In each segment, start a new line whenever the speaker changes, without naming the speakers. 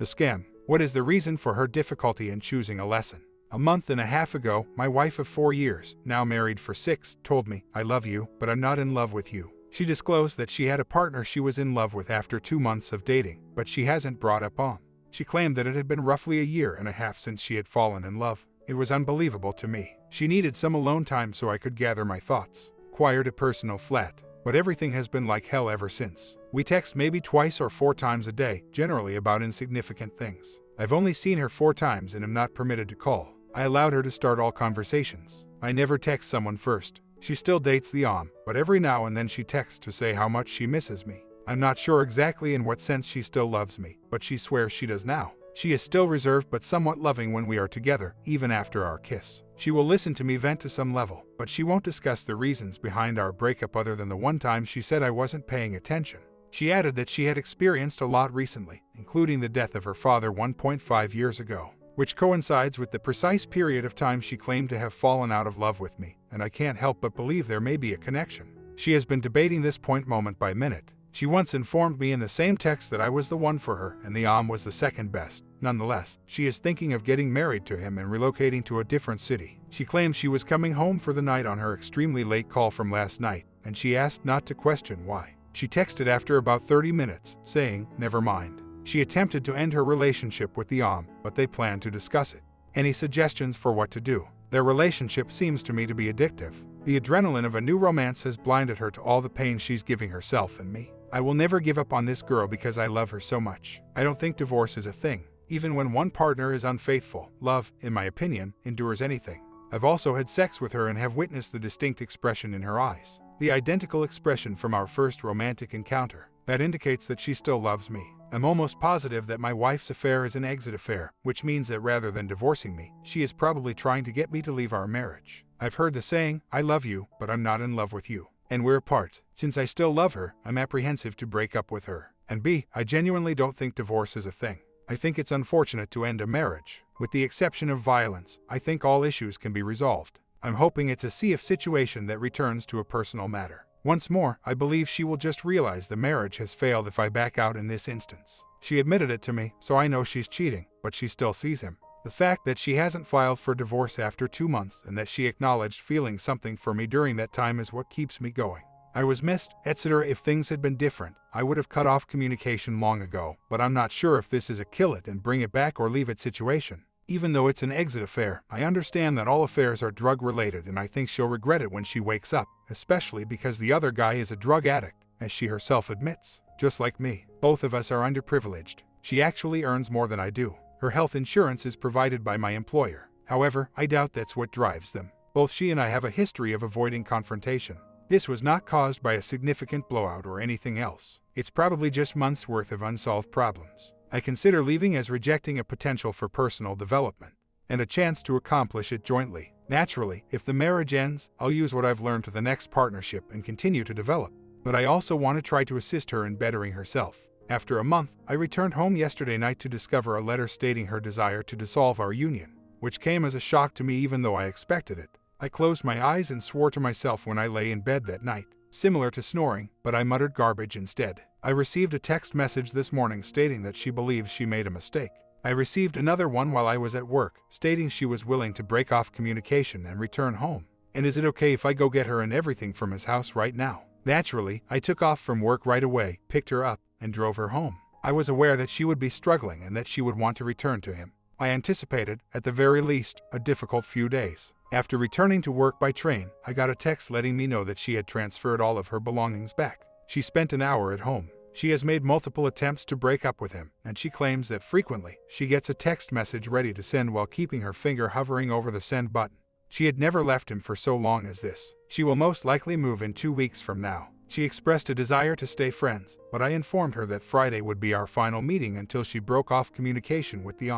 The scam. What is the reason for her difficulty in choosing a lesson? A month and a half ago, my wife of 4 years, now married for 6, told me, "I love you, but I'm not in love with you." She disclosed that she had a partner she was in love with after 2 months of dating, but she hasn't brought up on. She claimed that it had been roughly a year and a half since she had fallen in love. It was unbelievable to me. She needed some alone time so I could gather my thoughts. Acquired a personal flat. But everything has been like hell ever since. We text maybe twice or 4 times a day, generally about insignificant things. I've only seen her 4 times and am not permitted to call. I allowed her to start all conversations. I never text someone first. She still dates the but every now and then she texts to say how much she misses me. I'm not sure exactly in what sense she still loves me, but she swears she does now. She is still reserved but somewhat loving when we are together, even after our kiss. She will listen to me vent to some level, but she won't discuss the reasons behind our breakup other than the one time she said I wasn't paying attention. She added that she had experienced a lot recently, including the death of her father 1.5 years ago, which coincides with the precise period of time she claimed to have fallen out of love with me, and I can't help but believe there may be a connection. She has been debating this point moment by minute. She once informed me in the same text that I was the one for her and the was the second best. Nonetheless, she is thinking of getting married to him and relocating to a different city. She claims she was coming home for the night on her extremely late call from last night, and she asked not to question why. She texted after about 30 minutes, saying, "Never mind." She attempted to end her relationship with the but they plan to discuss it. Any suggestions for what to do? Their relationship seems to me to be addictive. The adrenaline of a new romance has blinded her to all the pain she's giving herself and me. I will never give up on this girl because I love her so much. I don't think divorce is a thing. Even when one partner is unfaithful, love, in my opinion, endures anything. I've also had sex with her and have witnessed the distinct expression in her eyes. The identical expression from our first romantic encounter. That indicates that she still loves me. I'm almost positive that my wife's affair is an exit affair, which means that rather than divorcing me, she is probably trying to get me to leave our marriage. I've heard the saying, "I love you, but I'm not in love with you." And we're apart. Since I still love her, I'm apprehensive to break up with her. And I genuinely don't think divorce is a thing. I think it's unfortunate to end a marriage. With the exception of violence, I think all issues can be resolved. I'm hoping it's a see-if situation that returns to a personal matter. Once more, I believe she will just realize the marriage has failed if I back out in this instance. She admitted it to me, so I know she's cheating, but she still sees him. The fact that she hasn't filed for divorce after 2 months and that she acknowledged feeling something for me during that time is what keeps me going. I was missed, etc. If things had been different, I would have cut off communication long ago, but I'm not sure if this is a kill it and bring it back or leave it situation. Even though it's an exit affair, I understand that all affairs are drug-related and I think she'll regret it when she wakes up, especially because the other guy is a drug addict, as she herself admits. Just like me, both of us are underprivileged. She actually earns more than I do. Her health insurance is provided by my employer. However, I doubt that's what drives them. Both she and I have a history of avoiding confrontation. This was not caused by a significant blowout or anything else. It's probably just months' worth of unsolved problems. I consider leaving as rejecting a potential for personal development and a chance to accomplish it jointly. Naturally, if the marriage ends, I'll use what I've learned to the next partnership and continue to develop. But I also want to try to assist her in bettering herself. After a month, I returned home yesterday night to discover a letter stating her desire to dissolve our union, which came as a shock to me even though I expected it. I closed my eyes and swore to myself when I lay in bed that night. Similar to snoring, but I muttered garbage instead. I received a text message this morning stating that she believes she made a mistake. I received another one while I was at work, stating she was willing to break off communication and return home. And is it okay if I go get her and everything from his house right now? Naturally, I took off from work right away, picked her up, and drove her home. I was aware that she would be struggling and that she would want to return to him. I anticipated, at the very least, a difficult few days. After returning to work by train, I got a text letting me know that she had transferred all of her belongings back. She spent an hour at home. She has made multiple attempts to break up with him, and she claims that frequently, she gets a text message ready to send while keeping her finger hovering over the send button. She had never left him for so long as this. She will most likely move in 2 weeks from now. She expressed a desire to stay friends, but I informed her that Friday would be our final meeting until she broke off communication with the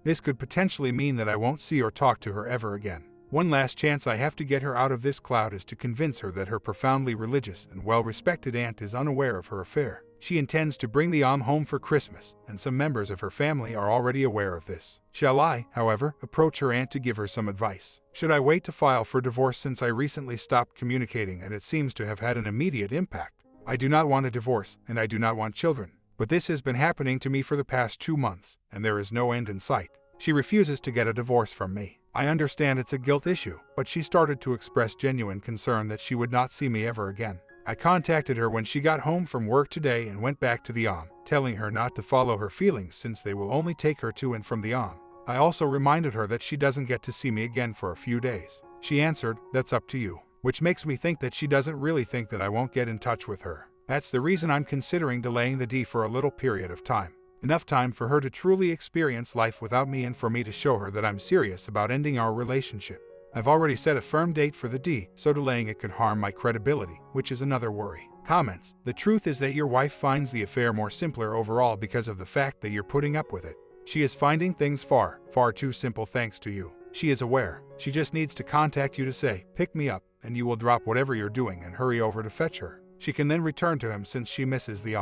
This could potentially mean that I won't see or talk to her ever again. One last chance I have to get her out of this cloud is to convince her that her profoundly religious and well-respected aunt is unaware of her affair. She intends to bring the home for Christmas, and some members of her family are already aware of this. Shall I, however, approach her aunt to give her some advice? Should I wait to file for divorce since I recently stopped communicating and it seems to have had an immediate impact? I do not want a divorce, and I do not want children. But this has been happening to me for the past 2 months, and there is no end in sight. She refuses to get a divorce from me. I understand it's a guilt issue, but she started to express genuine concern that she would not see me ever again. I contacted her when she got home from work today and went back to the telling her not to follow her feelings since they will only take her to and from the I also reminded her that she doesn't get to see me again for a few days. She answered, "That's up to you," which makes me think that she doesn't really think that I won't get in touch with her. That's the reason I'm considering delaying the D for a little period of time. Enough time for her to truly experience life without me and for me to show her that I'm serious about ending our relationship. I've already set a firm date for the D, so delaying it could harm my credibility, which is another worry. Comments: the truth is that your wife finds the affair more simpler overall because of the fact that you're putting up with it. She is finding things far too simple thanks to you. She is aware. She just needs to contact you to say, "Pick me up," and you will drop whatever you're doing and hurry over to fetch her. She can then return to him since she misses the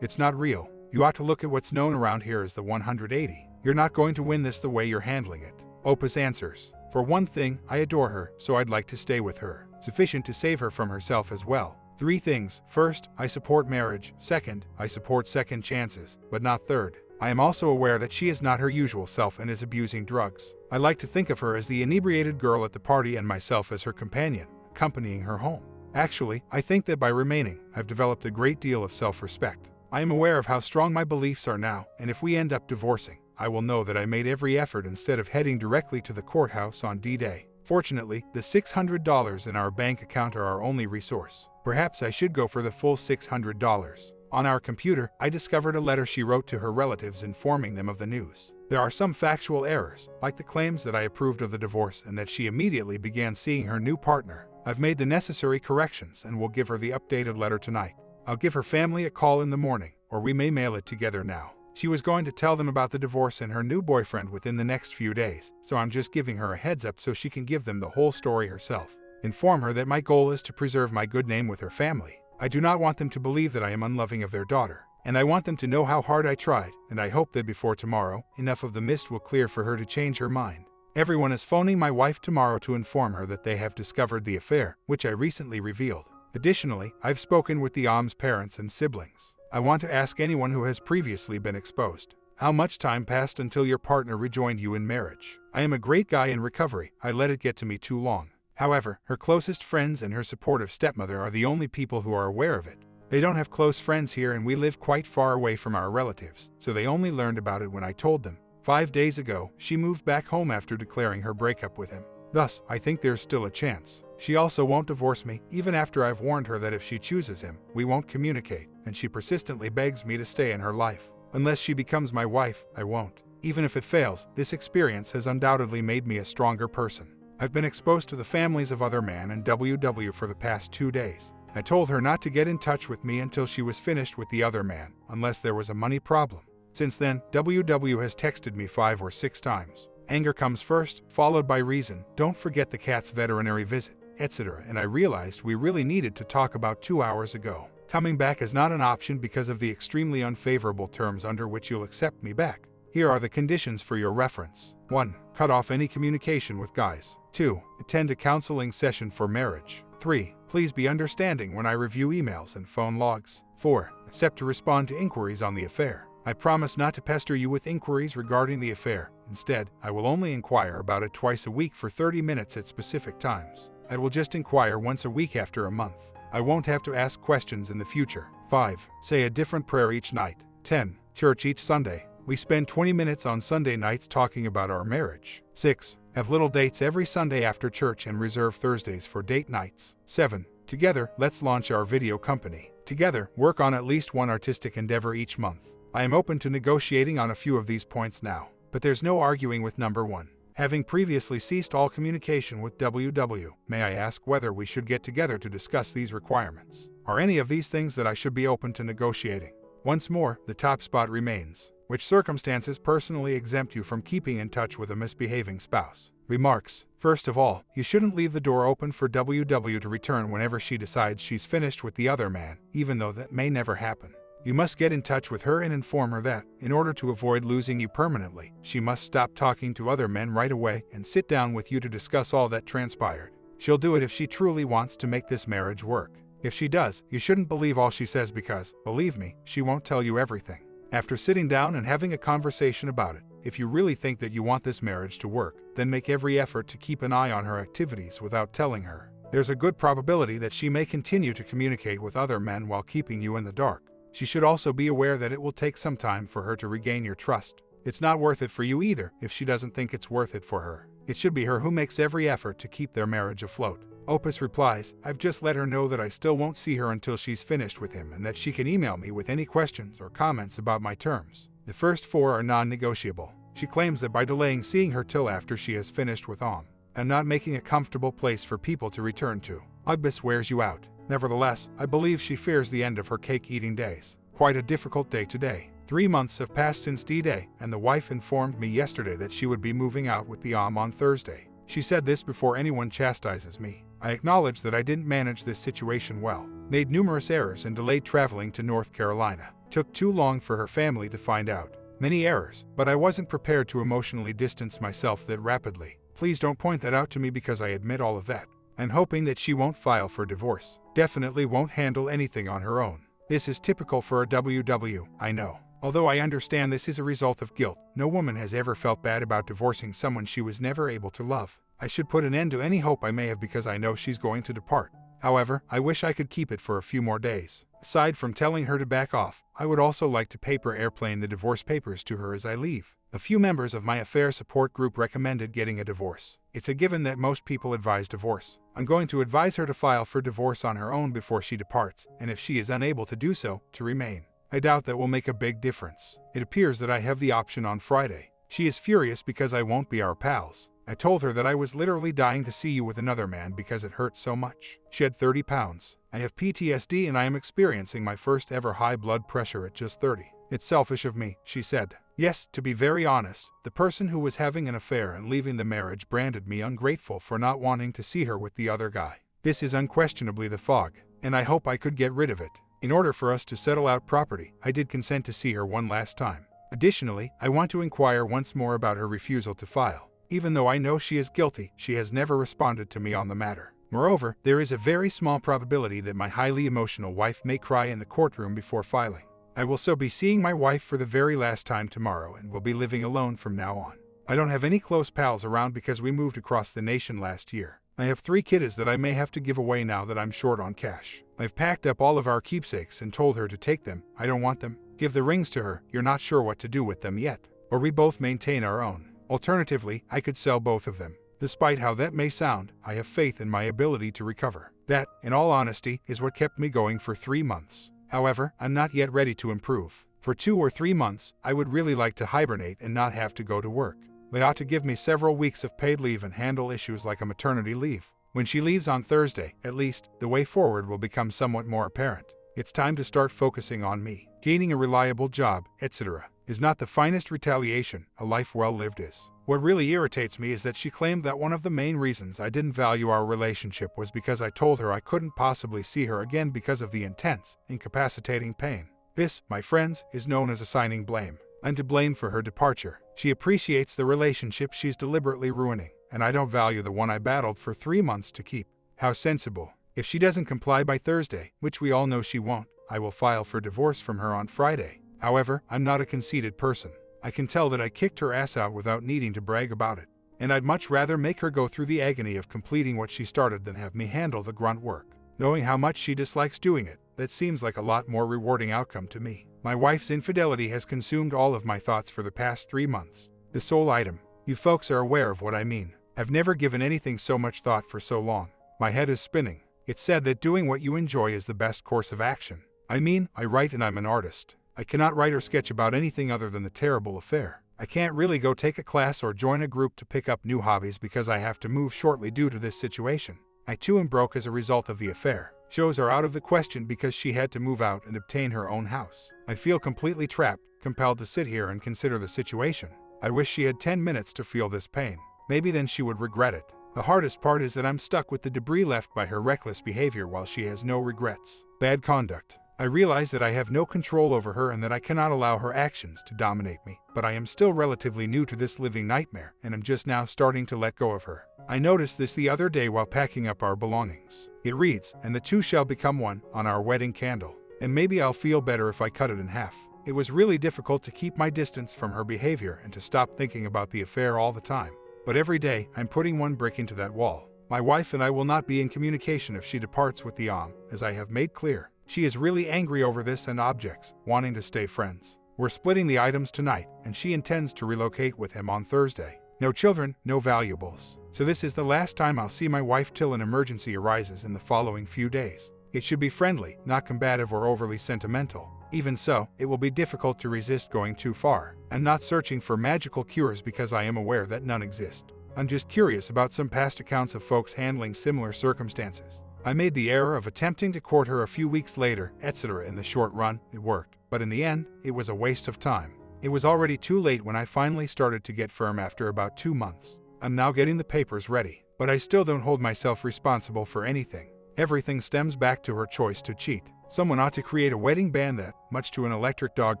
It's not real. You ought to look at what's known around here as the 180. You're not going to win this the way you're handling it. Opus answers. For one thing, I adore her, so I'd like to stay with her. Sufficient to save her from herself as well. 3 things. First, I support marriage. Second, I support second chances, but not third. I am also aware that she is not her usual self and is abusing drugs. I like to think of her as the inebriated girl at the party and myself as her companion, accompanying her home. Actually, I think that by remaining, I've developed a great deal of self-respect. I am aware of how strong my beliefs are now, and if we end up divorcing, I will know that I made every effort instead of heading directly to the courthouse on D-Day. Fortunately, the $600 in our bank account are our only resource. Perhaps I should go for the full $600. On our computer, I discovered a letter she wrote to her relatives informing them of the news. There are some factual errors, like the claims that I approved of the divorce and that she immediately began seeing her new partner. I've made the necessary corrections and will give her the updated letter tonight. I'll give her family a call in the morning, or we may mail it together now. She was going to tell them about the divorce and her new boyfriend within the next few days, so I'm just giving her a heads up so she can give them the whole story herself. Inform her that my goal is to preserve my good name with her family. I do not want them to believe that I am unloving of their daughter, and I want them to know how hard I tried, and I hope that before tomorrow, enough of the mist will clear for her to change her mind. Everyone is phoning my wife tomorrow to inform her that they have discovered the affair, which I recently revealed. Additionally, I've spoken with the parents and siblings. I want to ask anyone who has previously been exposed. How much time passed until your partner rejoined you in marriage? I am a great guy in recovery. I let it get to me too long. However, her closest friends and her supportive stepmother are the only people who are aware of it. They don't have close friends here and we live quite far away from our relatives, so they only learned about it when I told them. 5 days ago, she moved back home after declaring her breakup with him. Thus, I think there's still a chance. She also won't divorce me, even after I've warned her that if she chooses him, we won't communicate, and she persistently begs me to stay in her life. Unless she becomes my wife, I won't. Even if it fails, this experience has undoubtedly made me a stronger person. I've been exposed to the families of other men and WW for the past 2 days. I told her not to get in touch with me until she was finished with the other man, unless there was a money problem. Since then, WW has texted me 5 or 6 times. Anger comes first, followed by reason, don't forget the cat's veterinary visit, etc. And I realized we really needed to talk about 2 hours ago. Coming back is not an option because of the extremely unfavorable terms under which you'll accept me back. Here are the conditions for your reference. 1. Cut off any communication with guys. 2. Attend a counseling session for marriage. 3. Please be understanding when I review emails and phone logs. 4. Accept to respond to inquiries on the affair. I promise not to pester you with inquiries regarding the affair. Instead, I will only inquire about it twice a week for 30 minutes at specific times. I will just inquire once a week after a month. I won't have to ask questions in the future. 5. Say a different prayer each night. 10. Church each Sunday. We spend 20 minutes on Sunday nights talking about our marriage. 6. Have little dates every Sunday after church and reserve Thursdays for date nights. 7. Together, let's launch our video company. Together, work on at least one artistic endeavor each month. I am open to negotiating on a few of these points now, but there's no arguing with number 1. Having previously ceased all communication with WW, may I ask whether we should get together to discuss these requirements? Are any of these things that I should be open to negotiating? Once more, the top spot remains. Which circumstances personally exempt you from keeping in touch with a misbehaving spouse? Remarks. First of all, you shouldn't leave the door open for WW to return whenever she decides she's finished with the other man, even though that may never happen. You must get in touch with her and inform her that, in order to avoid losing you permanently, she must stop talking to other men right away and sit down with you to discuss all that transpired. She'll do it if she truly wants to make this marriage work. If she does, you shouldn't believe all she says because, believe me, she won't tell you everything. After sitting down and having a conversation about it, if you really think that you want this marriage to work, then make every effort to keep an eye on her activities without telling her. There's a good probability that she may continue to communicate with other men while keeping you in the dark. She should also be aware that it will take some time for her to regain your trust. It's not worth it for you either if she doesn't think it's worth it for her. It should be her who makes every effort to keep their marriage afloat. Opus replies, I've just let her know that I still won't see her until she's finished with him and that she can email me with any questions or comments about my terms. The first 4 are non-negotiable. She claims that by delaying seeing her till after she has finished with Om, and not making a comfortable place for people to return to, Opus wears you out. Nevertheless, I believe she fears the end of her cake-eating days. Quite a difficult day today. 3 months have passed since D-Day, and the wife informed me yesterday that she would be moving out with the Om on Thursday. She said this before anyone chastises me. I acknowledge that I didn't manage this situation well, made numerous errors and delayed traveling to North Carolina. Took too long for her family to find out. Many errors, but I wasn't prepared to emotionally distance myself that rapidly. Please don't point that out to me because I admit all of that. I'm hoping that she won't file for divorce. Definitely won't handle anything on her own. This is typical for a WW, I know. Although I understand this is a result of guilt, no woman has ever felt bad about divorcing someone she was never able to love. I should put an end to any hope I may have because I know she's going to depart. However, I wish I could keep it for a few more days. Aside from telling her to back off, I would also like to paper airplane the divorce papers to her as I leave. A few members of my affair support group recommended getting a divorce. It's a given that most people advise divorce. I'm going to advise her to file for divorce on her own before she departs, and if she is unable to do so, to remain. I doubt that will make a big difference. It appears that I have the option on Friday. She is furious because I won't be our pals. I told her that I was literally dying to see you with another man because it hurt so much. She had 30 pounds. I have PTSD and I am experiencing my first ever high blood pressure at just 30. It's selfish of me, she said. Yes, to be very honest, the person who was having an affair and leaving the marriage branded me ungrateful for not wanting to see her with the other guy. This is unquestionably the fog, and I hope I could get rid of it. In order for us to settle out property, I did consent to see her one last time. Additionally, I want to inquire once more about her refusal to file. Even though I know she is guilty, she has never responded to me on the matter. Moreover, there is a very small probability that my highly emotional wife may cry in the courtroom before filing. I will so be seeing my wife for the very last time tomorrow and will be living alone from now on. I don't have any close pals around because we moved across the nation last year. I have 3 kiddos that I may have to give away now that I'm short on cash. I've packed up all of our keepsakes and told her to take them. I don't want them. Give the rings to her. You're not sure what to do with them yet. Or we both maintain our own. Alternatively, I could sell both of them. Despite how that may sound, I have faith in my ability to recover. That, in all honesty, is what kept me going for 3 months. However, I'm not yet ready to improve. For 2 or 3 months, I would really like to hibernate and not have to go to work. They ought to give me several weeks of paid leave and handle issues like a maternity leave. When she leaves on Thursday, at least, the way forward will become somewhat more apparent. It's time to start focusing on me. Gaining a reliable job, etc., is not the finest retaliation a life well lived is. What really irritates me is that she claimed that one of the main reasons I didn't value our relationship was because I told her I couldn't possibly see her again because of the intense, incapacitating pain. This, my friends, is known as assigning blame. I'm to blame for her departure. She appreciates the relationship she's deliberately ruining, and I don't value the one I battled for 3 months to keep. How sensible. If she doesn't comply by Thursday, which we all know she won't, I will file for divorce from her on Friday. However, I'm not a conceited person. I can tell that I kicked her ass out without needing to brag about it. And I'd much rather make her go through the agony of completing what she started than have me handle the grunt work. Knowing how much she dislikes doing it, that seems like a lot more rewarding outcome to me. My wife's infidelity has consumed all of my thoughts for the past 3 months. The sole item. You folks are aware of what I mean. I've never given anything so much thought for so long. My head is spinning. It's said that doing what you enjoy is the best course of action. I mean, I write and I'm an artist. I cannot write or sketch about anything other than the terrible affair. I can't really go take a class or join a group to pick up new hobbies because I have to move shortly due to this situation. I too am broke as a result of the affair. Shows are out of the question because she had to move out and obtain her own house. I feel completely trapped, compelled to sit here and consider the situation. I wish she had 10 minutes to feel this pain. Maybe then she would regret it. The hardest part is that I'm stuck with the debris left by her reckless behavior while she has no regrets. Bad conduct. I realize that I have no control over her and that I cannot allow her actions to dominate me, but I am still relatively new to this living nightmare and am just now starting to let go of her. I noticed this the other day while packing up our belongings. It reads, "And the two shall become one," on our wedding candle. And maybe I'll feel better if I cut it in half. It was really difficult to keep my distance from her behavior and to stop thinking about the affair all the time. But every day, I'm putting one brick into that wall. My wife and I will not be in communication if she departs with the as I have made clear. She is really angry over this and objects, wanting to stay friends. We're splitting the items tonight, and she intends to relocate with him on Thursday. No children, no valuables. So this is the last time I'll see my wife till an emergency arises in the following few days. It should be friendly, not combative or overly sentimental. Even so, it will be difficult to resist going too far. I'm not searching for magical cures because I am aware that none exist. I'm just curious about some past accounts of folks handling similar circumstances. I made the error of attempting to court her a few weeks later, etc. In the short run, it worked. But in the end, it was a waste of time. It was already too late when I finally started to get firm after about 2 months. I'm now getting the papers ready, but I still don't hold myself responsible for anything. Everything stems back to her choice to cheat. Someone ought to create a wedding ban that, much to an electric dog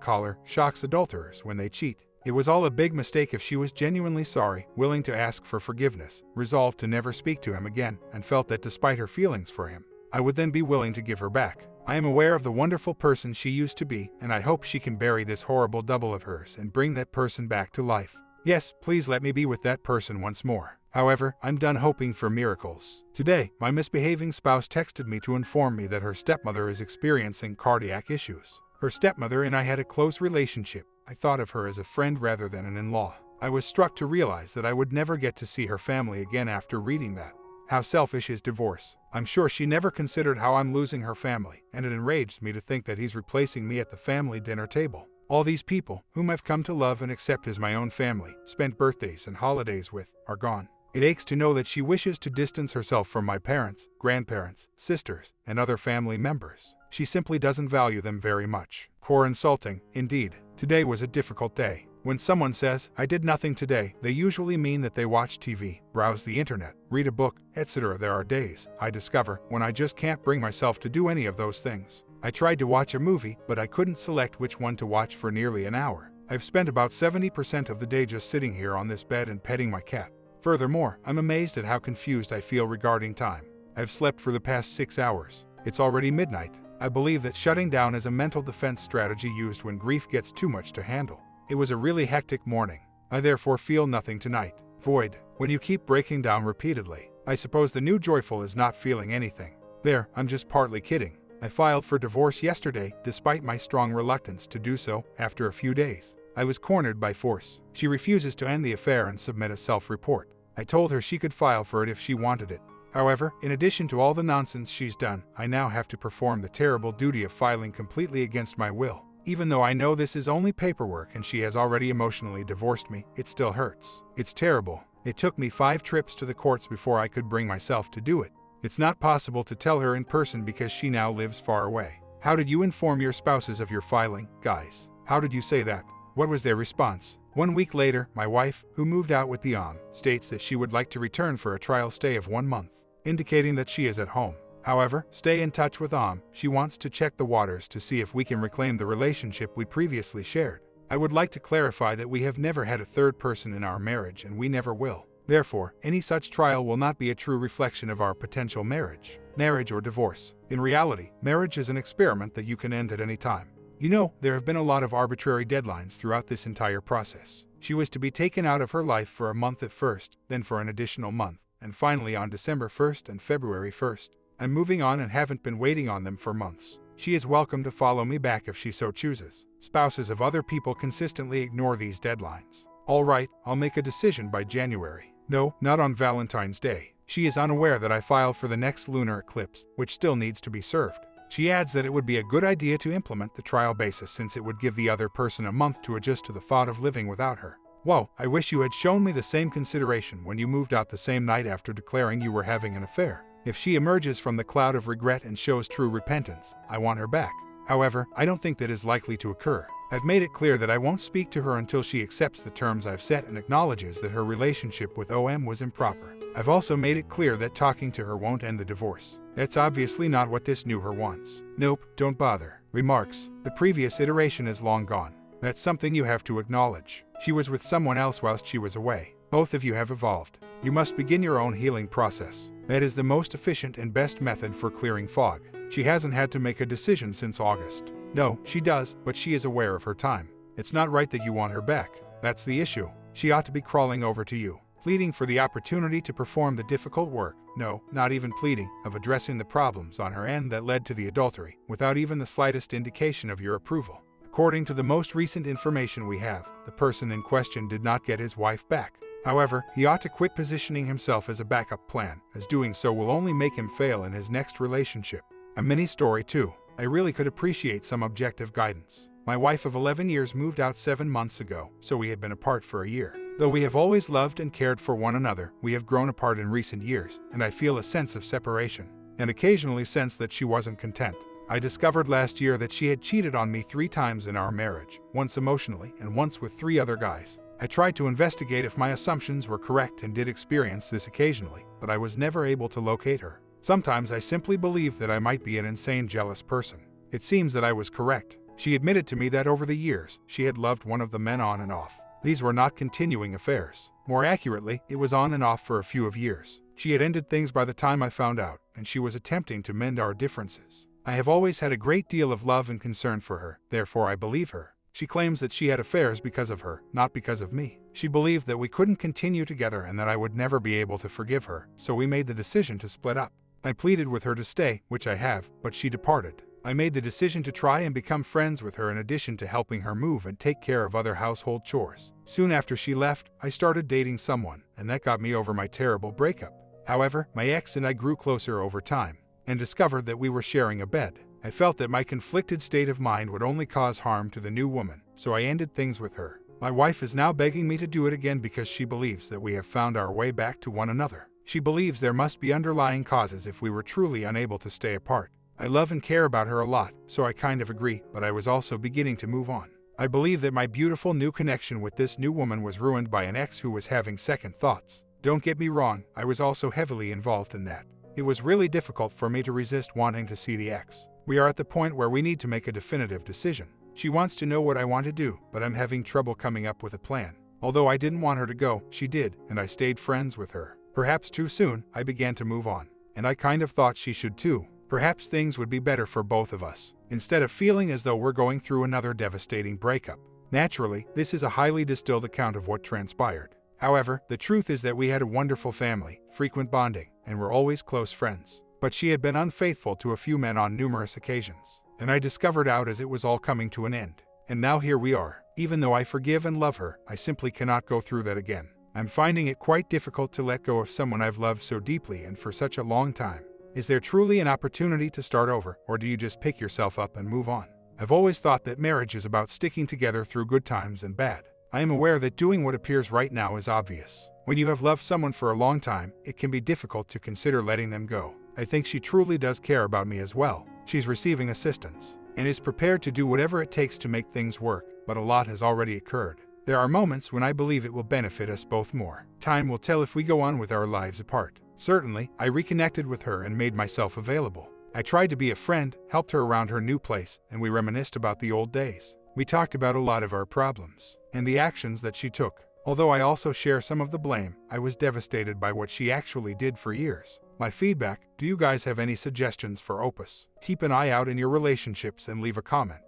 collar, shocks adulterers when they cheat. It was all a big mistake if she was genuinely sorry, willing to ask for forgiveness, resolved to never speak to him again, and felt that despite her feelings for him, I would then be willing to give her back. I am aware of the wonderful person she used to be, and I hope she can bury this horrible double of hers and bring that person back to life. Yes, please let me be with that person once more. However, I'm done hoping for miracles. Today, my misbehaving spouse texted me to inform me that her stepmother is experiencing cardiac issues. Her stepmother and I had a close relationship. I thought of her as a friend rather than an in-law. I was struck to realize that I would never get to see her family again after reading that. How selfish is divorce. I'm sure she never considered how I'm losing her family, and it enraged me to think that he's replacing me at the family dinner table. All these people, whom I've come to love and accept as my own family, spent birthdays and holidays with, are gone. It aches to know that she wishes to distance herself from my parents, grandparents, sisters, and other family members. She simply doesn't value them very much. Poor insulting, indeed. Today was a difficult day. When someone says, "I did nothing today," they usually mean that they watch TV, browse the internet, read a book, etc. There are days, I discover, when I just can't bring myself to do any of those things. I tried to watch a movie, but I couldn't select which one to watch for nearly an hour. I've spent about 70% of the day just sitting here on this bed and petting my cat. Furthermore, I'm amazed at how confused I feel regarding time. I've slept for the past 6 hours. It's already midnight. I believe that shutting down is a mental defense strategy used when grief gets too much to handle. It was a really hectic morning. I therefore feel nothing tonight. Void. When you keep breaking down repeatedly, I suppose the new joyful is not feeling anything. There, I'm just partly kidding. I filed for divorce yesterday, despite my strong reluctance to do so, after a few days. I was cornered by force. She refuses to end the affair and submit a self-report. I told her she could file for it if she wanted it. However, in addition to all the nonsense she's done, I now have to perform the terrible duty of filing completely against my will. Even though I know this is only paperwork and she has already emotionally divorced me, it still hurts. It's terrible. It took me 5 trips to the courts before I could bring myself to do it. It's not possible to tell her in person because she now lives far away. How did you inform your spouses of your filing, guys? How did you say that? What was their response? 1 week later, my wife, who moved out with the states that she would like to return for a trial stay of 1 month, indicating that she is at home. However, stay in touch with she wants to check the waters to see if we can reclaim the relationship we previously shared. I would like to clarify that we have never had a third person in our marriage and we never will. Therefore, any such trial will not be a true reflection of our potential marriage or divorce. In reality, marriage is an experiment that you can end at any time. You know, there have been a lot of arbitrary deadlines throughout this entire process. She was to be taken out of her life for a month at first, then for an additional month, and finally on December 1st and February 1st. I'm moving on and haven't been waiting on them for months. She is welcome to follow me back if she so chooses. Spouses of other people consistently ignore these deadlines. All right, I'll make a decision by January. No, not on Valentine's Day. She is unaware that I filed for the next lunar eclipse, which still needs to be served. She adds that it would be a good idea to implement the trial basis since it would give the other person a month to adjust to the thought of living without her. Whoa, I wish you had shown me the same consideration when you moved out the same night after declaring you were having an affair. If she emerges from the cloud of regret and shows true repentance, I want her back. However, I don't think that is likely to occur. I've made it clear that I won't speak to her until she accepts the terms I've set and acknowledges that her relationship with was improper. I've also made it clear that talking to her won't end the divorce. That's obviously not what this new her wants. Nope, don't bother. Remarks. The previous iteration is long gone. That's something you have to acknowledge. She was with someone else whilst she was away. Both of you have evolved. You must begin your own healing process. That is the most efficient and best method for clearing fog. She hasn't had to make a decision since August. No, she does, but she is aware of her time. It's not right that you want her back. That's the issue. She ought to be crawling over to you, pleading for the opportunity to perform the difficult work, no, not even pleading, of addressing the problems on her end that led to the adultery, without even the slightest indication of your approval. According to the most recent information we have, the person in question did not get his wife back. However, he ought to quit positioning himself as a backup plan, as doing so will only make him fail in his next relationship. A mini story too. I really could appreciate some objective guidance. My wife of 11 years moved out 7 months ago, so we had been apart for a year. Though we have always loved and cared for one another, we have grown apart in recent years, and I feel a sense of separation, and occasionally sense that she wasn't content. I discovered last year that she had cheated on me 3 times in our marriage, once emotionally and once with 3 other guys. I tried to investigate if my assumptions were correct and did experience this occasionally, but I was never able to locate her. Sometimes I simply believed that I might be an insane, jealous person. It seems that I was correct. She admitted to me that over the years, she had loved one of the men on and off. These were not continuing affairs. More accurately, it was on and off for a few years. She had ended things by the time I found out, and she was attempting to mend our differences. I have always had a great deal of love and concern for her, therefore I believe her. She claims that she had affairs because of her, not because of me. She believed that we couldn't continue together and that I would never be able to forgive her, so we made the decision to split up. I pleaded with her to stay, which I have, but she departed. I made the decision to try and become friends with her in addition to helping her move and take care of other household chores. Soon after she left, I started dating someone, and that got me over my terrible breakup. However, my ex and I grew closer over time, and discovered that we were sharing a bed. I felt that my conflicted state of mind would only cause harm to the new woman, so I ended things with her. My wife is now begging me to do it again because she believes that we have found our way back to one another. She believes there must be underlying causes if we were truly unable to stay apart. I love and care about her a lot, so I kind of agree, but I was also beginning to move on. I believe that my beautiful new connection with this new woman was ruined by an ex who was having second thoughts. Don't get me wrong, I was also heavily involved in that. It was really difficult for me to resist wanting to see the ex. We are at the point where we need to make a definitive decision. She wants to know what I want to do, but I'm having trouble coming up with a plan. Although I didn't want her to go, she did, and I stayed friends with her. Perhaps too soon, I began to move on. And I kind of thought she should too. Perhaps things would be better for both of us, instead of feeling as though we're going through another devastating breakup. Naturally, this is a highly distilled account of what transpired. However, the truth is that we had a wonderful family, frequent bonding, and were always close friends. But she had been unfaithful to a few men on numerous occasions, and I discovered out as it was all coming to an end. And now here we are. Even though I forgive and love her, I simply cannot go through that again. I'm finding it quite difficult to let go of someone I've loved so deeply and for such a long time. Is there truly an opportunity to start over, or do you just pick yourself up and move on? I've always thought that marriage is about sticking together through good times and bad. I am aware that doing what appears right now is obvious. When you have loved someone for a long time, it can be difficult to consider letting them go. I think she truly does care about me as well. She's receiving assistance, and is prepared to do whatever it takes to make things work, but a lot has already occurred. There are moments when I believe it will benefit us both more. Time will tell if we go on with our lives apart. Certainly, I reconnected with her and made myself available. I tried to be a friend, helped her around her new place, and we reminisced about the old days. We talked about a lot of our problems, and the actions that she took. Although I also share some of the blame, I was devastated by what she actually did for years. My feedback: do you guys have any suggestions for Opus? Keep an eye out in your relationships and leave a comment.